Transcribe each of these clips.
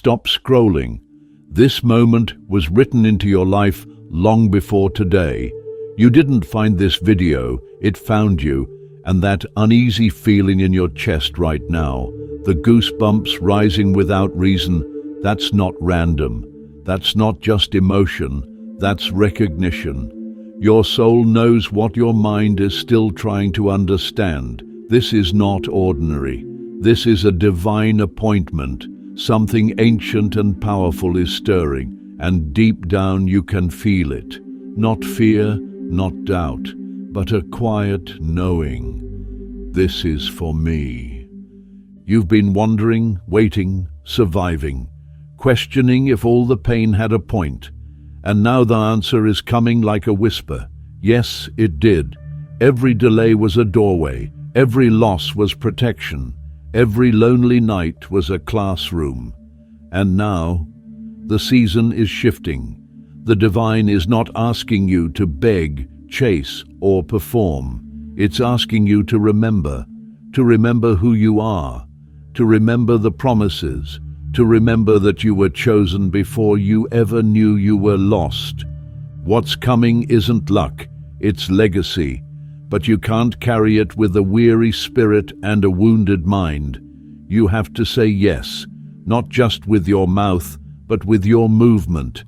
stop scrolling. This moment was written into your life long before today. You didn't find this video, it found you, and that uneasy feeling in your chest right now, the goosebumps rising without reason, that's not random. That's not just emotion, that's recognition. Your soul knows what your mind is still trying to understand. This is not ordinary. This is a divine appointment. Something ancient and powerful is stirring, and deep down you can feel it. Not fear, not doubt, but a quiet knowing. This is for me. You've been wondering, waiting, surviving, questioning if all the pain had a point. And now the answer is coming like a whisper. Yes, it did. Every delay was a doorway. Every loss was protection. Every lonely night was a classroom. And now, the season is shifting. The divine is not asking you to beg, chase, or perform. It's asking you to remember who you are, to remember the promises, to remember that you were chosen before you ever knew you were lost. What's coming isn't luck, it's legacy. But you can't carry it with a weary spirit and a wounded mind. You have to say yes, not just with your mouth, but with your movement.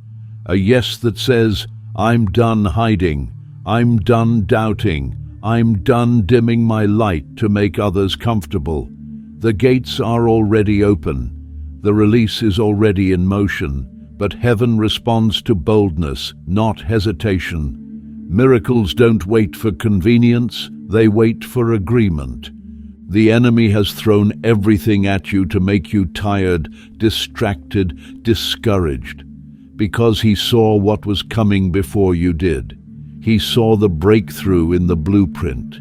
A yes that says, I'm done hiding, I'm done doubting, I'm done dimming my light to make others comfortable. The gates are already open. The release is already in motion, but heaven responds to boldness, not hesitation. Miracles don't wait for convenience, they wait for agreement. The enemy has thrown everything at you to make you tired, distracted, discouraged, because he saw what was coming before you did. He saw the breakthrough in the blueprint.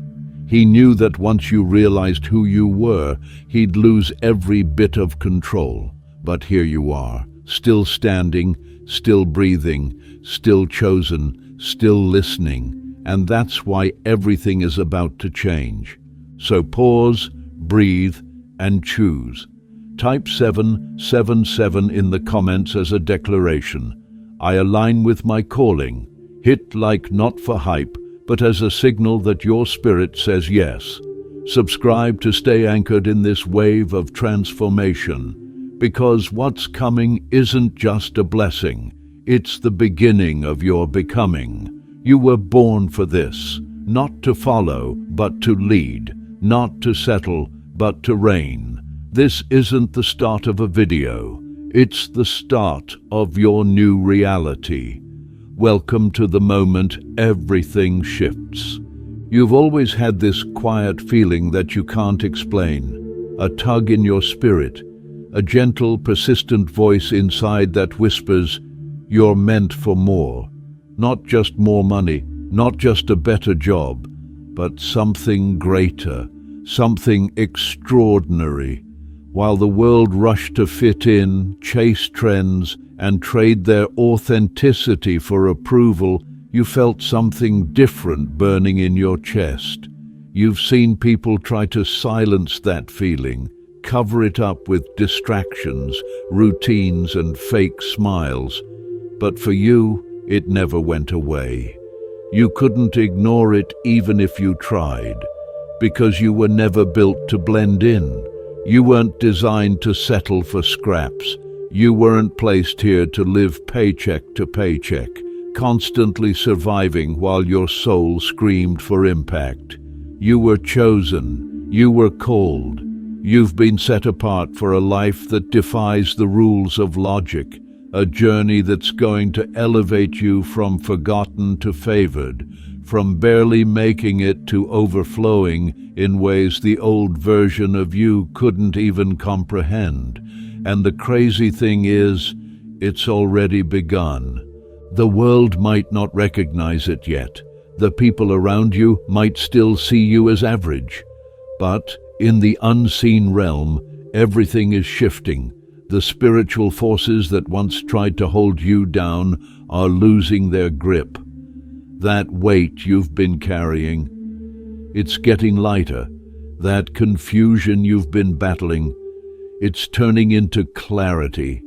He knew that once you realized who you were, he'd lose every bit of control. But here you are, still standing, still breathing, still chosen, still listening, and that's why everything is about to change. So pause, breathe, and choose. Type 777 in the comments as a declaration. I align with my calling. Hit like not for hype, but as a signal that your spirit says yes. Subscribe to stay anchored in this wave of transformation, because what's coming isn't just a blessing. It's the beginning of your becoming. You were born for this, not to follow, but to lead, not to settle, but to reign. This isn't the start of a video. It's the start of your new reality. Welcome to the moment everything shifts. You've always had this quiet feeling that you can't explain, a tug in your spirit, a gentle, persistent voice inside that whispers, you're meant for more. Not just more money, not just a better job, but something greater, something extraordinary. While the world rushed to fit in, chase trends, and trade their authenticity for approval, you felt something different burning in your chest. You've seen people try to silence that feeling, cover it up with distractions, routines, and fake smiles. But for you, it never went away. You couldn't ignore it even if you tried, because you were never built to blend in. You weren't designed to settle for scraps. You weren't placed here to live paycheck to paycheck, constantly surviving while your soul screamed for impact. You were chosen. You were called. You've been set apart for a life that defies the rules of logic, a journey that's going to elevate you from forgotten to favored, from barely making it to overflowing in ways the old version of you couldn't even comprehend. And the crazy thing is, it's already begun. The world might not recognize it yet. The people around you might still see you as average. But in the unseen realm, everything is shifting. The spiritual forces that once tried to hold you down are losing their grip. That weight you've been carrying, it's getting lighter. That confusion you've been battling, it's turning into clarity.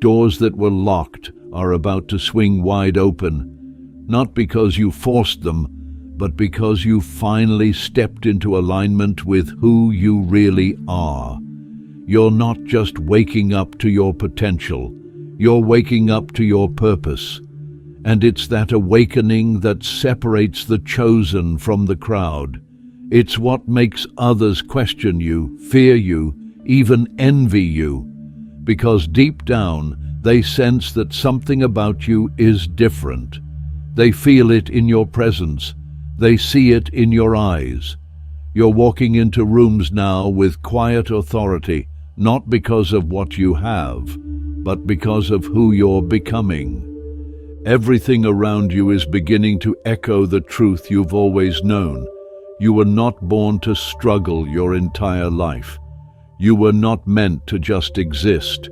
Doors that were locked are about to swing wide open, not because you forced them, but because you finally stepped into alignment with who you really are. You're not just waking up to your potential, you're waking up to your purpose. And it's that awakening that separates the chosen from the crowd. It's what makes others question you, fear you, even envy you. Because deep down, they sense that something about you is different. They feel it in your presence. They see it in your eyes. You're walking into rooms now with quiet authority, not because of what you have, but because of who you're becoming. Everything around you is beginning to echo the truth you've always known. You were not born to struggle your entire life. You were not meant to just exist.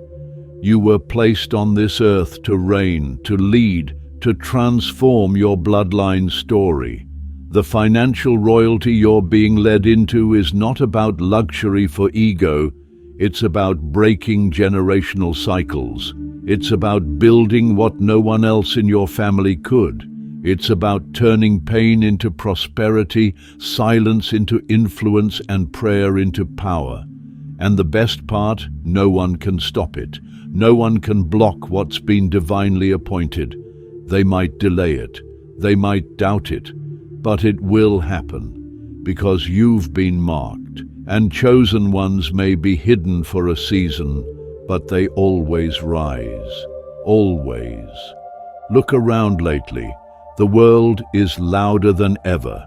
You were placed on this earth to reign, to lead, to transform your bloodline story. The financial royalty you're being led into is not about luxury for ego. It's about breaking generational cycles. It's about building what no one else in your family could. It's about turning pain into prosperity, silence into influence, and prayer into power. And the best part, no one can stop it. No one can block what's been divinely appointed. They might delay it. They might doubt it. But it will happen, because you've been marked, and chosen ones may be hidden for a season, but they always rise. Always. Look around lately. The world is louder than ever.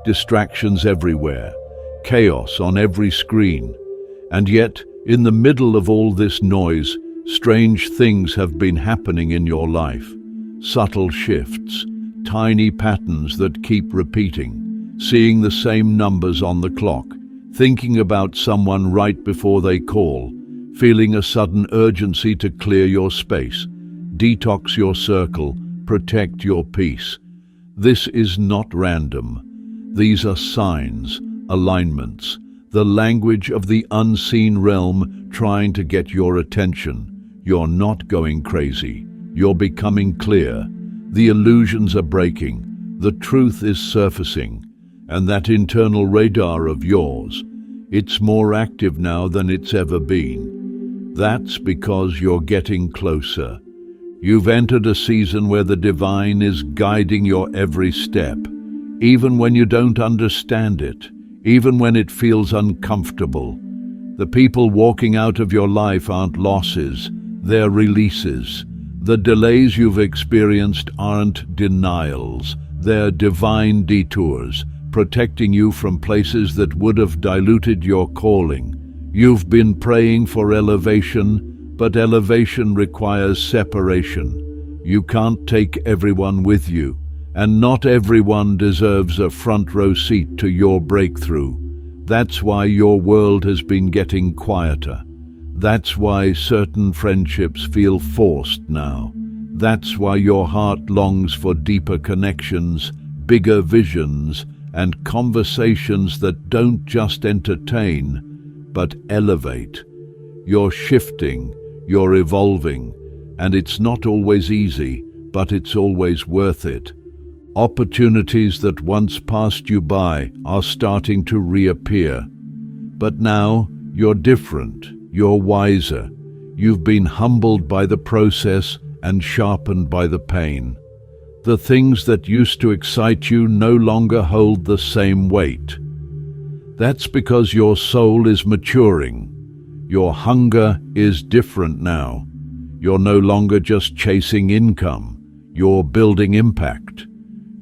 Distractions everywhere. Chaos on every screen. And yet, in the middle of all this noise, strange things have been happening in your life. Subtle shifts. Tiny patterns that keep repeating. Seeing the same numbers on the clock. Thinking about someone right before they call. Feeling a sudden urgency to clear your space. Detox your circle. Protect your peace. This is not random. These are signs, alignments, the language of the unseen realm trying to get your attention. You're not going crazy. You're becoming clear. The illusions are breaking. The truth is surfacing. And that internal radar of yours, it's more active now than it's ever been. That's because you're getting closer. You've entered a season where the divine is guiding your every step, even when you don't understand it, even when it feels uncomfortable. The people walking out of your life aren't losses, they're releases. The delays you've experienced aren't denials, they're divine detours, protecting you from places that would have diluted your calling. You've been praying for elevation, but elevation requires separation. You can't take everyone with you, and not everyone deserves a front row seat to your breakthrough. That's why your world has been getting quieter. That's why certain friendships feel forced now. That's why your heart longs for deeper connections, bigger visions, and conversations that don't just entertain, but elevate. You're shifting, you're evolving, and it's not always easy, but it's always worth it. Opportunities that once passed you by are starting to reappear. But now, you're different, you're wiser. You've been humbled by the process and sharpened by the pain. The things that used to excite you no longer hold the same weight. That's because your soul is maturing. Your hunger is different now. You're no longer just chasing income. You're building impact.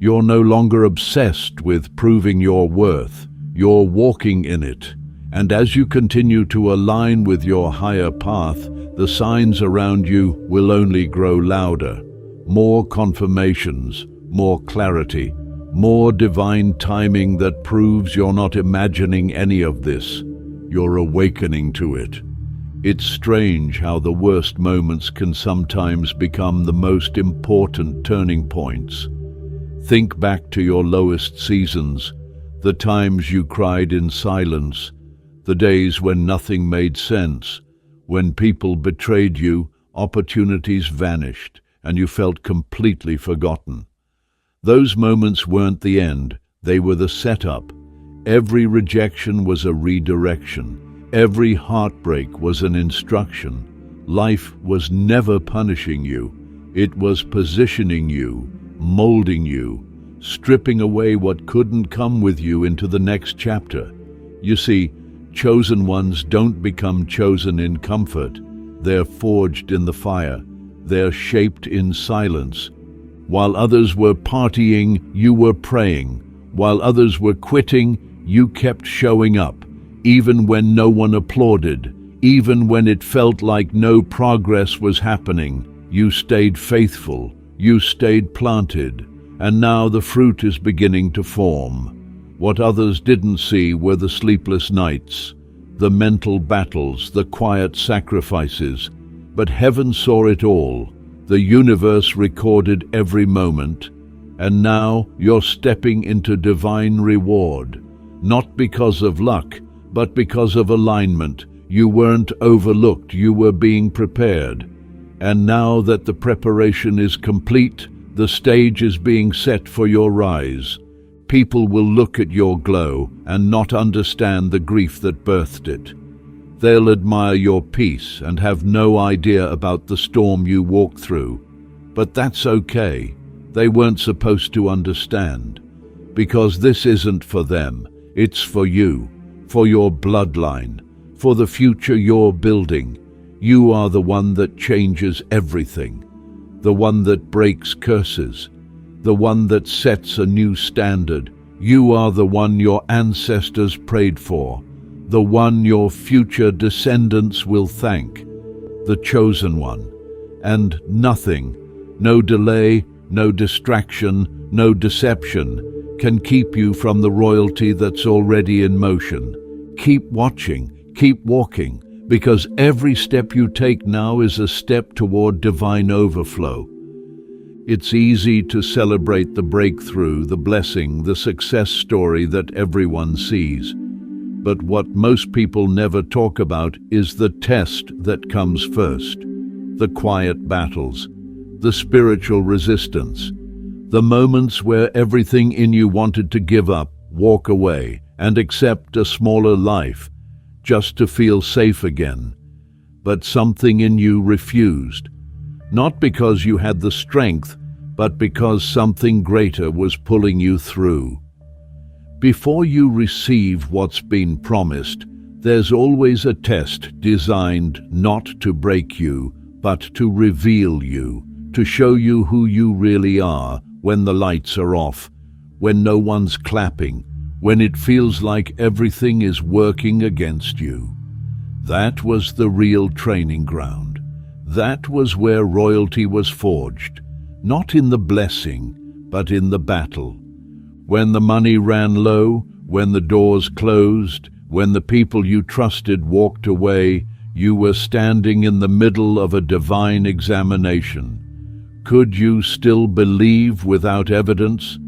You're no longer obsessed with proving your worth. You're walking in it. And as you continue to align with your higher path, the signs around you will only grow louder. More confirmations, more clarity, more divine timing that proves you're not imagining any of this. You're awakening to it. It's strange how the worst moments can sometimes become the most important turning points. Think back to your lowest seasons, the times you cried in silence, the days when nothing made sense, when people betrayed you, opportunities vanished, and you felt completely forgotten. Those moments weren't the end, they were the setup. Every rejection was a redirection. Every heartbreak was an instruction. Life was never punishing you. It was positioning you, molding you, stripping away what couldn't come with you into the next chapter. You see, chosen ones don't become chosen in comfort. They're forged in the fire. They're shaped in silence. While others were partying, you were praying. While others were quitting, you kept showing up, even when no one applauded, even when it felt like no progress was happening. You stayed faithful, you stayed planted, and now the fruit is beginning to form. What others didn't see were the sleepless nights, the mental battles, the quiet sacrifices. But heaven saw it all. The universe recorded every moment. And now you're stepping into divine reward. Not because of luck, but because of alignment. You weren't overlooked, you were being prepared. And now that the preparation is complete, the stage is being set for your rise. People will look at your glow and not understand the grief that birthed it. They'll admire your peace and have no idea about the storm you walked through. But that's okay. They weren't supposed to understand. Because this isn't for them. It's for you, for your bloodline, for the future you're building. You are the one that changes everything. The one that breaks curses. The one that sets a new standard. You are the one your ancestors prayed for. The one your future descendants will thank. The chosen one. And nothing, no delay, no distraction, no deception, can keep you from the royalty that's already in motion. Keep watching, keep walking, because every step you take now is a step toward divine overflow. It's easy to celebrate the breakthrough, the blessing, the success story that everyone sees. But what most people never talk about is the test that comes first. The quiet battles, the spiritual resistance, the moments where everything in you wanted to give up, walk away, and accept a smaller life, just to feel safe again. But something in you refused. Not because you had the strength, but because something greater was pulling you through. Before you receive what's been promised, there's always a test designed not to break you, but to reveal you, to show you who you really are when the lights are off, when no one's clapping, when it feels like everything is working against you. That was the real training ground. That was where royalty was forged, not in the blessing, but in the battle. When the money ran low, when the doors closed, when the people you trusted walked away, you were standing in the middle of a divine examination. Could you still believe without evidence?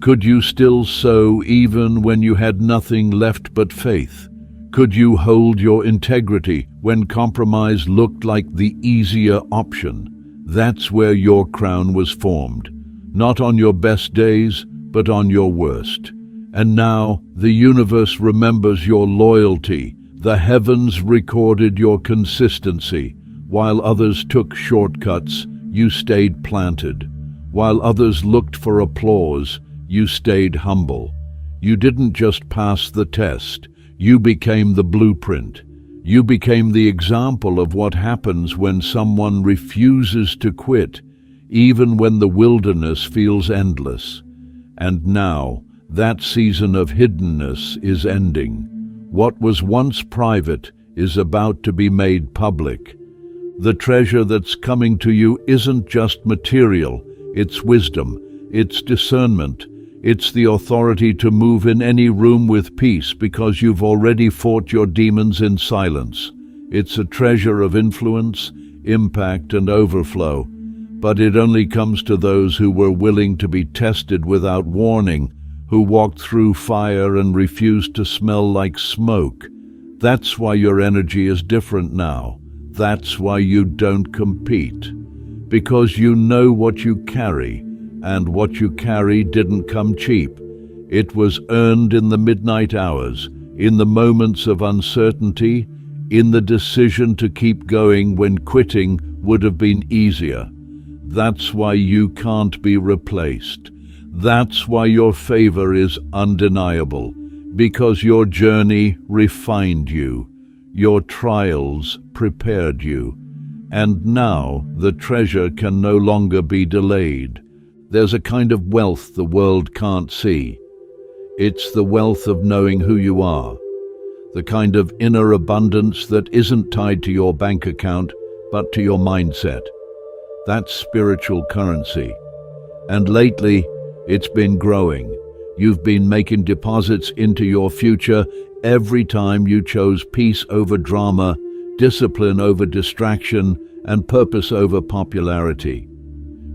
Could you still sow even when you had nothing left but faith? Could you hold your integrity when compromise looked like the easier option? That's where your crown was formed, not on your best days, but on your worst. And now the universe remembers your loyalty. The heavens recorded your consistency. While others took shortcuts, you stayed planted. While others looked for applause, you stayed humble. You didn't just pass the test. You became the blueprint. You became the example of what happens when someone refuses to quit, even when the wilderness feels endless. And now, that season of hiddenness is ending. What was once private is about to be made public. The treasure that's coming to you isn't just material, it's wisdom, it's discernment, it's the authority to move in any room with peace because you've already fought your demons in silence. It's a treasure of influence, impact, and overflow. But it only comes to those who were willing to be tested without warning, who walked through fire and refused to smell like smoke. That's why your energy is different now. That's why you don't compete. Because you know what you carry, and what you carry didn't come cheap. It was earned in the midnight hours, in the moments of uncertainty, in the decision to keep going when quitting would have been easier. That's why you can't be replaced. That's why your favor is undeniable, because your journey refined you, your trials prepared you, and now the treasure can no longer be delayed. There's a kind of wealth the world can't see. It's the wealth of knowing who you are, the kind of inner abundance that isn't tied to your bank account, but to your mindset. That's spiritual currency. And lately, it's been growing. You've been making deposits into your future every time you chose peace over drama, discipline over distraction, and purpose over popularity.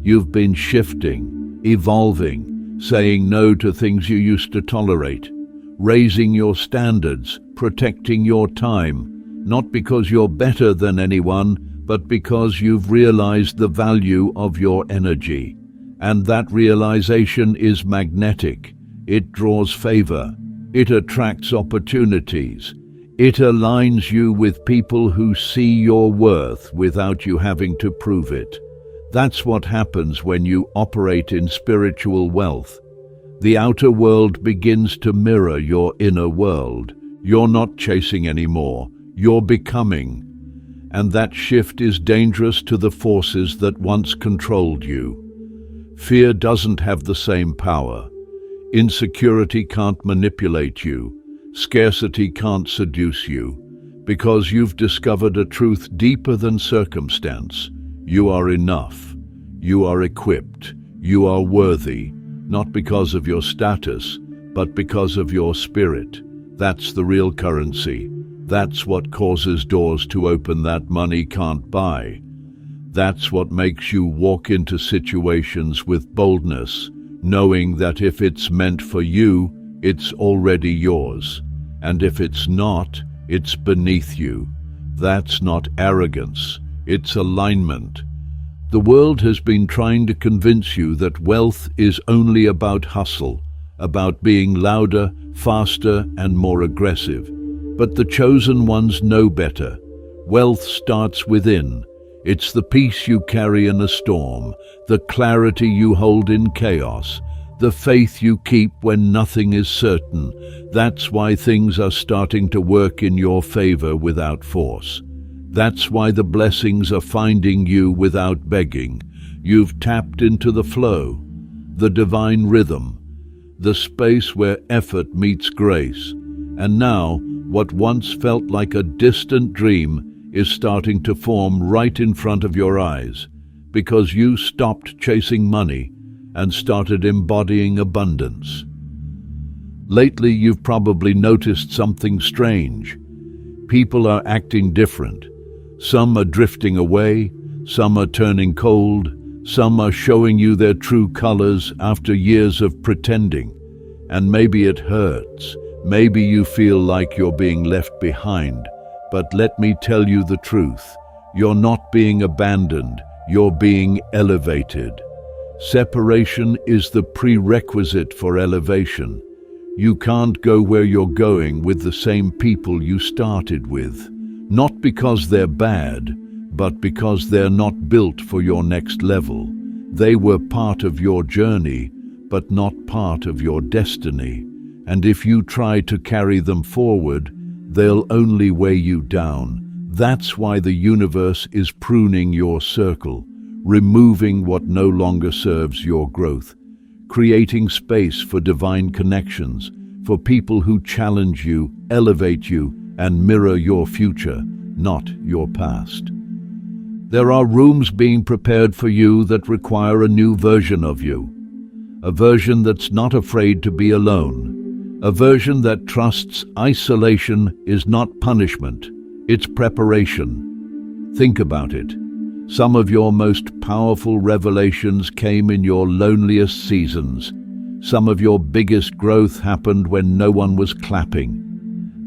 You've been shifting, evolving, saying no to things you used to tolerate, raising your standards, protecting your time, not because you're better than anyone, but because you've realized the value of your energy. And that realization is magnetic. It draws favor. It attracts opportunities. It aligns you with people who see your worth without you having to prove it. That's what happens when you operate in spiritual wealth. The outer world begins to mirror your inner world. You're not chasing anymore. You're becoming. And that shift is dangerous to the forces that once controlled you. Fear doesn't have the same power. Insecurity can't manipulate you. Scarcity can't seduce you. Because you've discovered a truth deeper than circumstance. You are enough. You are equipped. You are worthy. Not because of your status, but because of your spirit. That's the real currency. That's what causes doors to open that money can't buy. That's what makes you walk into situations with boldness, knowing that if it's meant for you, it's already yours. And if it's not, it's beneath you. That's not arrogance. It's alignment. The world has been trying to convince you that wealth is only about hustle, about being louder, faster, and more aggressive. But the chosen ones know better. Wealth starts within. It's the peace you carry in a storm, the clarity you hold in chaos, the faith you keep when nothing is certain. That's why things are starting to work in your favor without force. That's why the blessings are finding you without begging. You've tapped into the flow, the divine rhythm, the space where effort meets grace. And now, what once felt like a distant dream is starting to form right in front of your eyes, because you stopped chasing money and started embodying abundance. Lately, you've probably noticed something strange. People are acting different. Some are drifting away, some are turning cold, some are showing you their true colors after years of pretending. And maybe it hurts. Maybe you feel like you're being left behind. But let me tell you the truth. You're not being abandoned. You're being elevated. Separation is the prerequisite for elevation. You can't go where you're going with the same people you started with. Not because they're bad, but because they're not built for your next level. They were part of your journey, but not part of your destiny. And if you try to carry them forward, they'll only weigh you down. That's why the universe is pruning your circle, removing what no longer serves your growth, creating space for divine connections, for people who challenge you, elevate you, and mirror your future, not your past. There are rooms being prepared for you that require a new version of you, a version that's not afraid to be alone, a version that trusts isolation is not punishment, it's preparation. Think about it. Some of your most powerful revelations came in your loneliest seasons. Some of your biggest growth happened when no one was clapping.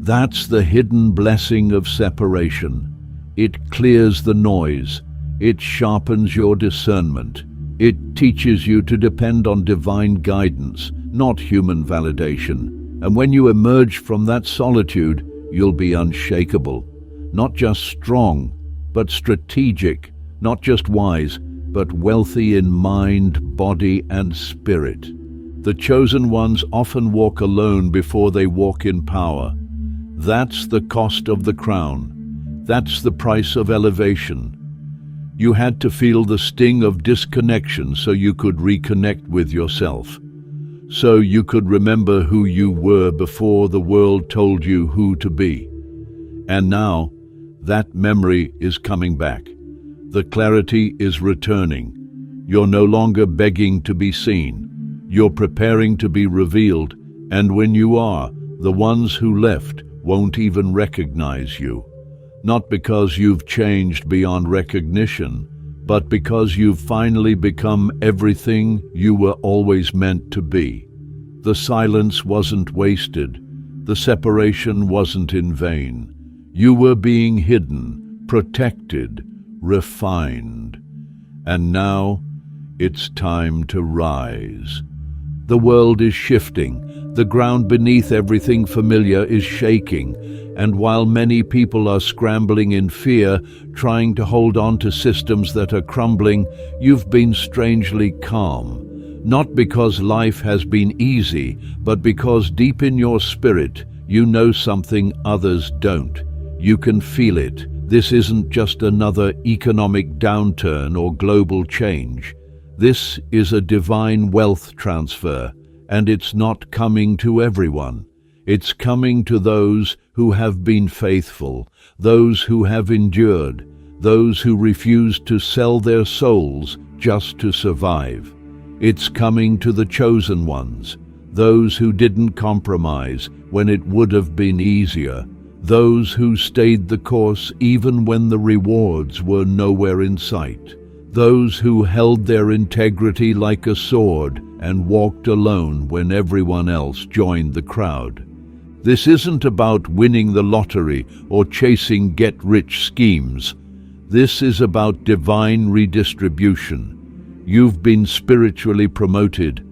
That's the hidden blessing of separation. It clears the noise. It sharpens your discernment. It teaches you to depend on divine guidance, not human validation. And when you emerge from that solitude, you'll be unshakable. Not just strong, but strategic. Not just wise, but wealthy in mind, body, and spirit. The chosen ones often walk alone before they walk in power. That's the cost of the crown. That's the price of elevation. You had to feel the sting of disconnection so you could reconnect with yourself. So you could remember who you were before the world told you who to be. And now, that memory is coming back. The clarity is returning. You're no longer begging to be seen. You're preparing to be revealed, and when you are, the ones who left won't even recognize you. Not because you've changed beyond recognition, but because you've finally become everything you were always meant to be. The silence wasn't wasted. The separation wasn't in vain. You were being hidden, protected, refined. And now, it's time to rise. The world is shifting. The ground beneath everything familiar is shaking. And while many people are scrambling in fear, trying to hold on to systems that are crumbling, you've been strangely calm. Not because life has been easy, but because deep in your spirit, you know something others don't. You can feel it. This isn't just another economic downturn or global change. This is a divine wealth transfer, and it's not coming to everyone. It's coming to those who have been faithful, those who have endured, those who refused to sell their souls just to survive. It's coming to the chosen ones, those who didn't compromise when it would have been easier, those who stayed the course even when the rewards were nowhere in sight, those who held their integrity like a sword and walked alone when everyone else joined the crowd. This isn't about winning the lottery or chasing get-rich schemes. This is about divine redistribution. You've been spiritually promoted.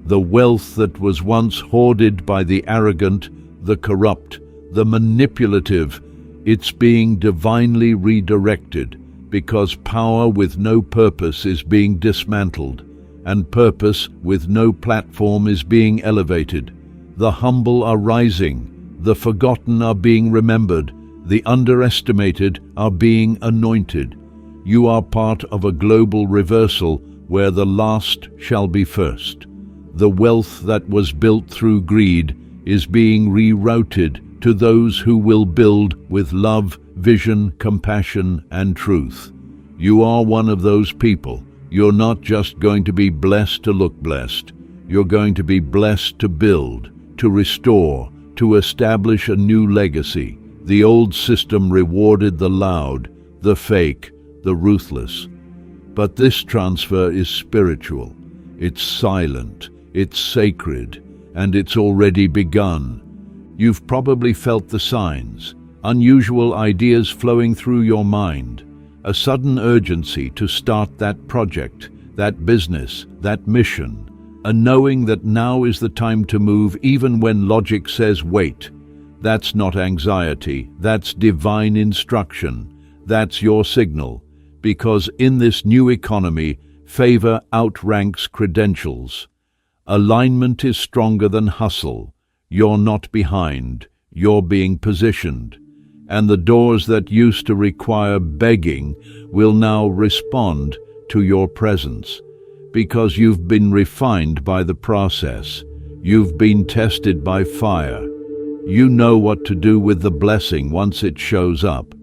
The wealth that was once hoarded by the arrogant, the corrupt, the manipulative, it's being divinely redirected, because power with no purpose is being dismantled, and purpose with no platform is being elevated. The humble are rising, the forgotten are being remembered, the underestimated are being anointed. You are part of a global reversal where the last shall be first. The wealth that was built through greed is being rerouted to those who will build with love, vision, compassion, and truth. You are one of those people. You're not just going to be blessed to look blessed. You're going to be blessed to build, to restore, to establish a new legacy. The old system rewarded the loud, the fake, the ruthless. But this transfer is spiritual. It's silent, it's sacred, and it's already begun. You've probably felt the signs, unusual ideas flowing through your mind, a sudden urgency to start that project, that business, that mission, a knowing that now is the time to move even when logic says wait. That's not anxiety, that's divine instruction. That's your signal, because in this new economy, favor outranks credentials. Alignment is stronger than hustle. You're not behind, you're being positioned. And the doors that used to require begging will now respond to your presence, because you've been refined by the process. You've been tested by fire. You know what to do with the blessing once it shows up.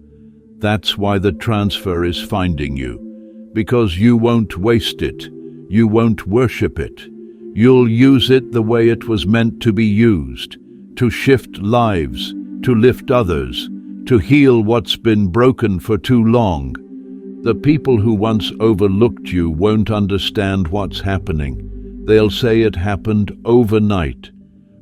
That's why the transfer is finding you, because you won't waste it. You won't worship it. You'll use it the way it was meant to be used, to shift lives, to lift others, to heal what's been broken for too long. The people who once overlooked you won't understand what's happening. They'll say it happened overnight,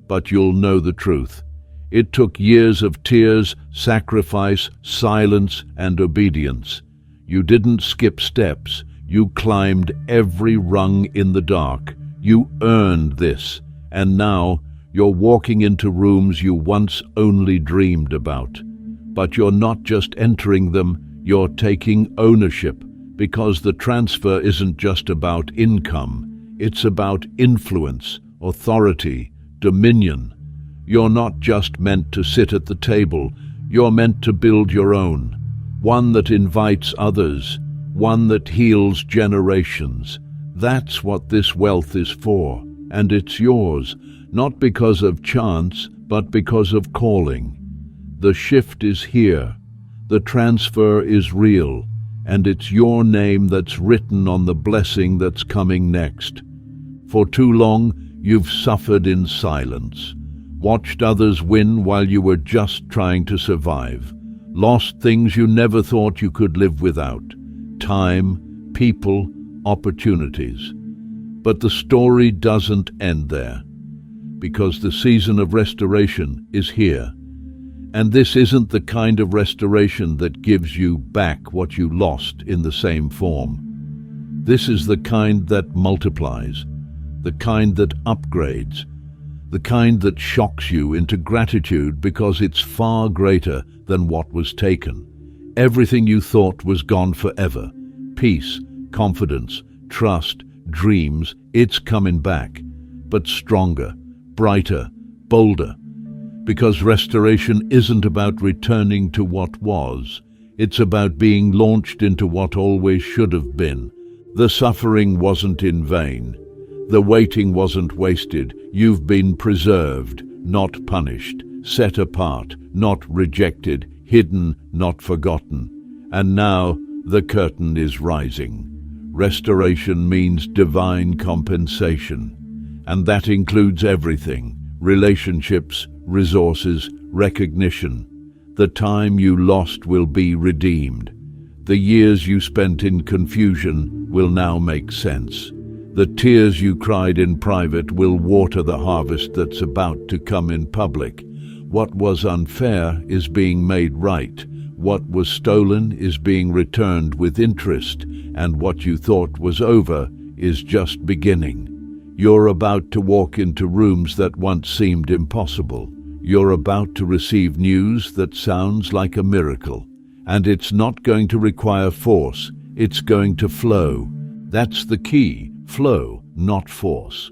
but you'll know the truth. It took years of tears, sacrifice, silence, and obedience. You didn't skip steps. You climbed every rung in the dark. You earned this, and now you're walking into rooms you once only dreamed about. But you're not just entering them, you're taking ownership, because the transfer isn't just about income, it's about influence, authority, dominion. You're not just meant to sit at the table, you're meant to build your own, one that invites others, one that heals generations. That's what this wealth is for, and it's yours, not because of chance, but because of calling. The shift is here, the transfer is real, and it's your name that's written on the blessing that's coming next. For too long, you've suffered in silence, watched others win while you were just trying to survive, lost things you never thought you could live without, time, people, opportunities. But the story doesn't end there, because the season of restoration is here. And this isn't the kind of restoration that gives you back what you lost in the same form. This is the kind that multiplies, the kind that upgrades, the kind that shocks you into gratitude because it's far greater than what was taken. Everything you thought was gone forever, peace, confidence, trust, dreams, it's coming back, but stronger, brighter, bolder. Because restoration isn't about returning to what was, it's about being launched into what always should have been. The suffering wasn't in vain. The waiting wasn't wasted. You've been preserved, not punished, set apart, not rejected, hidden, not forgotten. And now the curtain is rising. Restoration means divine compensation, and that includes everything: relationships, resources, recognition. The time you lost will be redeemed. The years you spent in confusion will now make sense. The tears you cried in private will water the harvest that's about to come in public. What was unfair is being made right. What was stolen is being returned with interest, and what you thought was over is just beginning. You're about to walk into rooms that once seemed impossible. You're about to receive news that sounds like a miracle. And it's not going to require force, it's going to flow. That's the key, flow, not force.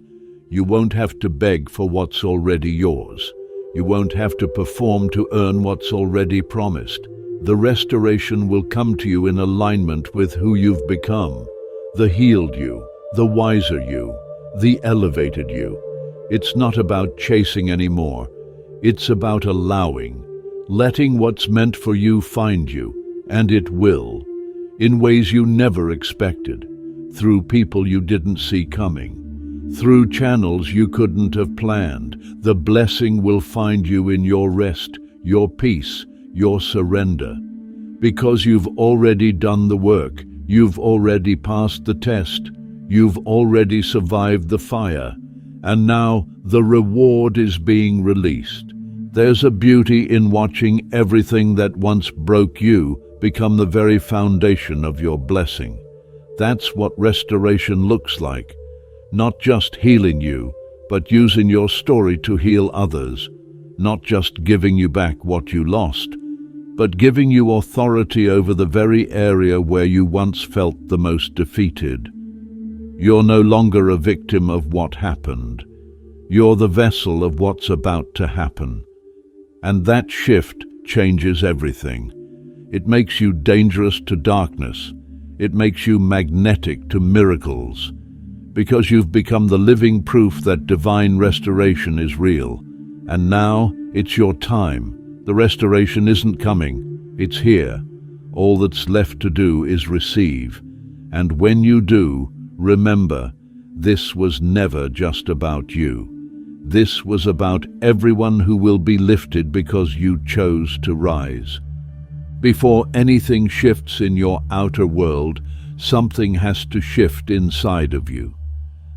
You won't have to beg for what's already yours. You won't have to perform to earn what's already promised. The restoration will come to you in alignment with who you've become. The healed you, the wiser you, the elevated you. It's not about chasing anymore. It's about allowing, letting what's meant for you find you, and it will, in ways you never expected, through people you didn't see coming, through channels you couldn't have planned. The blessing will find you in your rest, your peace, your surrender. Because you've already done the work, you've already passed the test, you've already survived the fire, and now the reward is being released. There's a beauty in watching everything that once broke you become the very foundation of your blessing. That's what restoration looks like. Not just healing you, but using your story to heal others. Not just giving you back what you lost, but giving you authority over the very area where you once felt the most defeated. You're no longer a victim of what happened. You're the vessel of what's about to happen. And that shift changes everything. It makes you dangerous to darkness. It makes you magnetic to miracles. Because you've become the living proof that divine restoration is real. And now it's your time. The restoration isn't coming, it's here. All that's left to do is receive. And when you do, remember, this was never just about you. This was about everyone who will be lifted because you chose to rise. Before anything shifts in your outer world, something has to shift inside of you.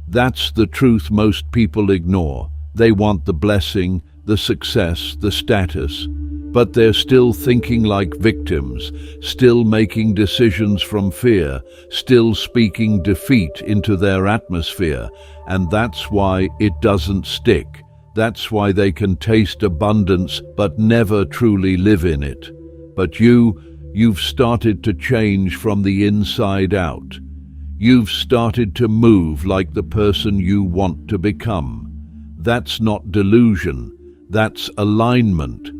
That's the truth most people ignore. They want the blessing, the success, the status, but they're still thinking like victims, still making decisions from fear, still speaking defeat into their atmosphere, and that's why it doesn't stick. That's why they can taste abundance but never truly live in it. But you've started to change from the inside out. You've started to move like the person you want to become. That's not delusion, that's alignment.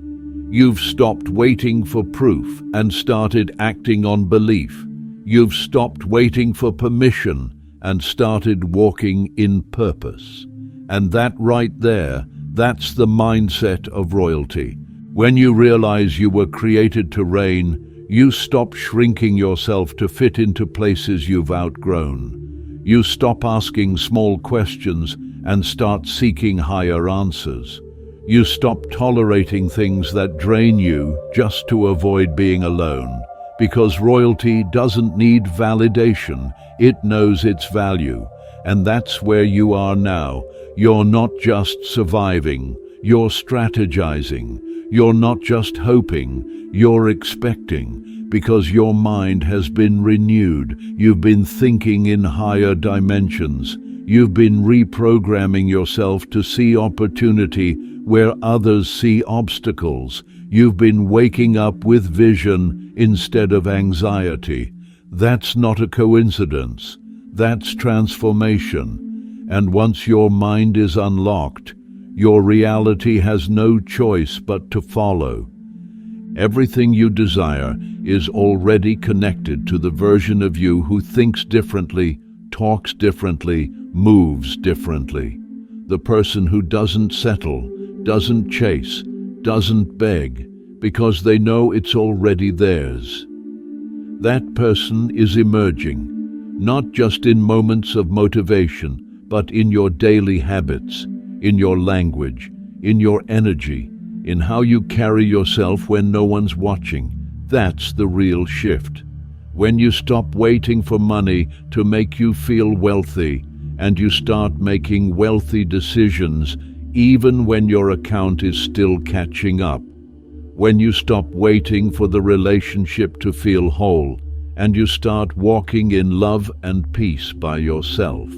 You've stopped waiting for proof and started acting on belief. You've stopped waiting for permission and started walking in purpose. And that right there, that's the mindset of royalty. When you realize you were created to reign, you stop shrinking yourself to fit into places you've outgrown. You stop asking small questions and start seeking higher answers. You stop tolerating things that drain you just to avoid being alone. Because royalty doesn't need validation, it knows its value. And that's where you are now. You're not just surviving, you're strategizing. You're not just hoping, you're expecting. Because your mind has been renewed. You've been thinking in higher dimensions. You've been reprogramming yourself to see opportunity where others see obstacles. You've been waking up with vision instead of anxiety. That's not a coincidence. That's transformation. And once your mind is unlocked, your reality has no choice but to follow. Everything you desire is already connected to the version of you who thinks differently, talks differently, moves differently. The person who doesn't settle, doesn't chase, doesn't beg, because they know it's already theirs. That person is emerging, not just in moments of motivation, but in your daily habits, in your language, in your energy, in how you carry yourself when no one's watching. That's the real shift. When you stop waiting for money to make you feel wealthy, and you start making wealthy decisions, even when your account is still catching up. When you stop waiting for the relationship to feel whole, and you start walking in love and peace by yourself.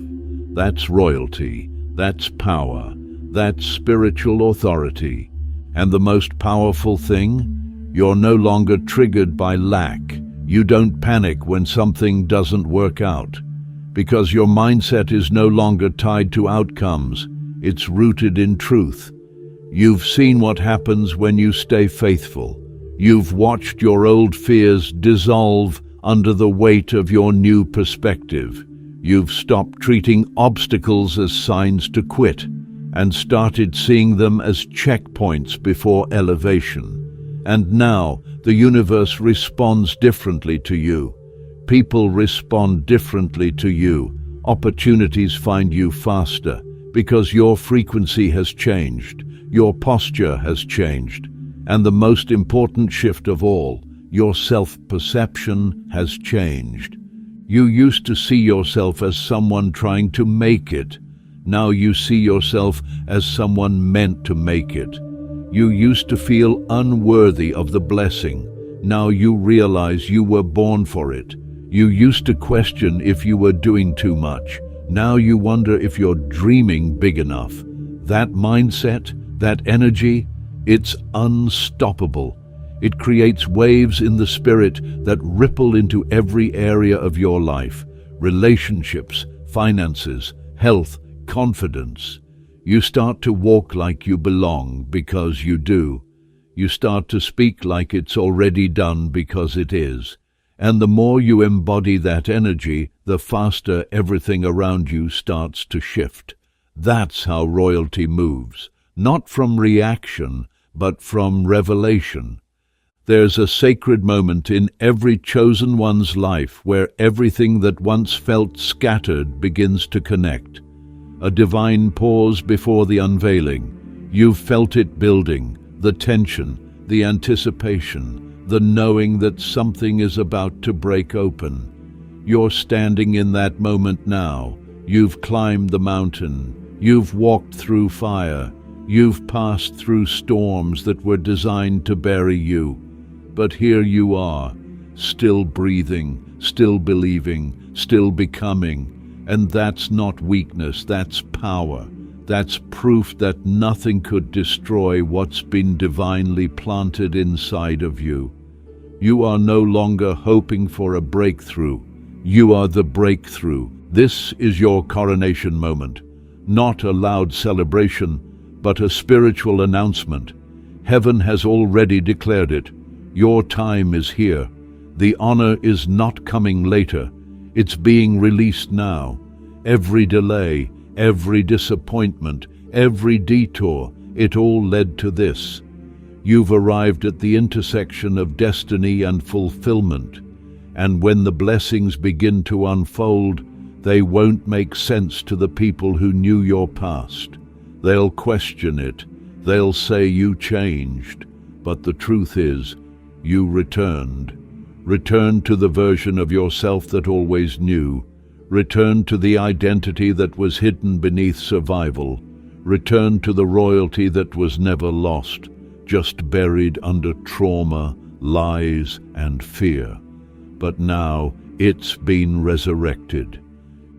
That's royalty, that's power, that's spiritual authority. And the most powerful thing? You're no longer triggered by lack. You don't panic when something doesn't work out. Because your mindset is no longer tied to outcomes. It's rooted in truth. You've seen what happens when you stay faithful. You've watched your old fears dissolve under the weight of your new perspective. You've stopped treating obstacles as signs to quit and started seeing them as checkpoints before elevation. And now the universe responds differently to you. People respond differently to you. Opportunities find you faster because your frequency has changed, your posture has changed, and the most important shift of all, your self-perception has changed. You used to see yourself as someone trying to make it. Now you see yourself as someone meant to make it. You used to feel unworthy of the blessing. Now you realize you were born for it. You used to question if you were doing too much. Now you wonder if you're dreaming big enough. That mindset, that energy, it's unstoppable. It creates waves in the spirit that ripple into every area of your life. Relationships, finances, health, confidence. You start to walk like you belong because you do. You start to speak like it's already done because it is. And the more you embody that energy, the faster everything around you starts to shift. That's how royalty moves, not from reaction, but from revelation. There's a sacred moment in every chosen one's life where everything that once felt scattered begins to connect. A divine pause before the unveiling. You've felt it building, the tension, the anticipation, the knowing that something is about to break open. You're standing in that moment now. You've climbed the mountain. You've walked through fire. You've passed through storms that were designed to bury you. But here you are, still breathing, still believing, still becoming. And that's not weakness, that's power. That's proof that nothing could destroy what's been divinely planted inside of you. You are no longer hoping for a breakthrough. You are the breakthrough. This is your coronation moment. Not a loud celebration, but a spiritual announcement. Heaven has already declared it. Your time is here. The honor is not coming later. It's being released now. Every delay, every disappointment, every detour, it all led to this. You've arrived at the intersection of destiny and fulfillment. And when the blessings begin to unfold, they won't make sense to the people who knew your past. They'll question it. They'll say you changed. But the truth is, you returned. Returned to the version of yourself that always knew. Returned to the identity that was hidden beneath survival. Returned to the royalty that was never lost, just buried under trauma, lies, and fear. But now it's been resurrected.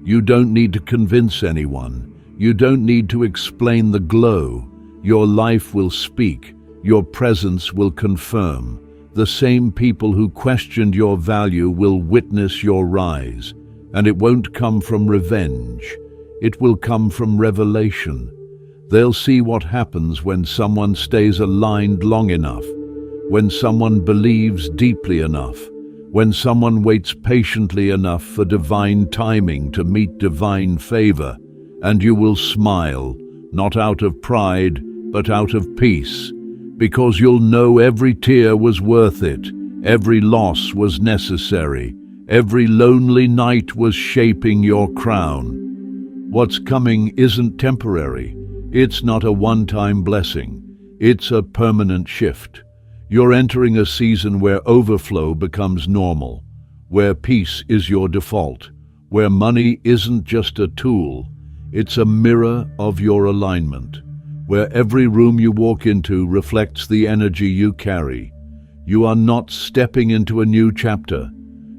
You don't need to convince anyone. You don't need to explain the glow. Your life will speak. Your presence will confirm. The same people who questioned your value will witness your rise. And it won't come from revenge. It will come from revelation. They'll see what happens when someone stays aligned long enough, when someone believes deeply enough, when someone waits patiently enough for divine timing to meet divine favor. And you will smile, not out of pride, but out of peace, because you'll know every tear was worth it, every loss was necessary, every lonely night was shaping your crown. What's coming isn't temporary. It's not a one-time blessing. It's a permanent shift. You're entering a season where overflow becomes normal, where peace is your default, where money isn't just a tool, it's a mirror of your alignment, where every room you walk into reflects the energy you carry. You are not stepping into a new chapter.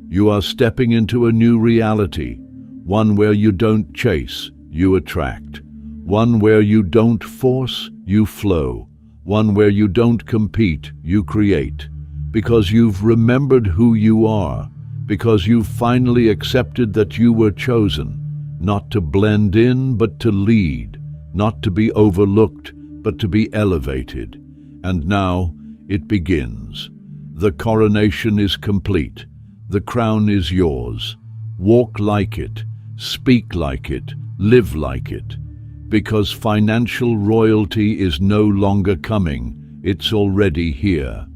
You are stepping into a new reality, one where you don't chase, you attract, one where you don't force, you flow, one where you don't compete, you create, because you've remembered who you are, because you've finally accepted that you were chosen, not to blend in, but to lead, not to be overlooked, but to be elevated. And now it begins. The coronation is complete. The crown is yours. Walk like it, speak like it, live like it. Because financial royalty is no longer coming, it's already here.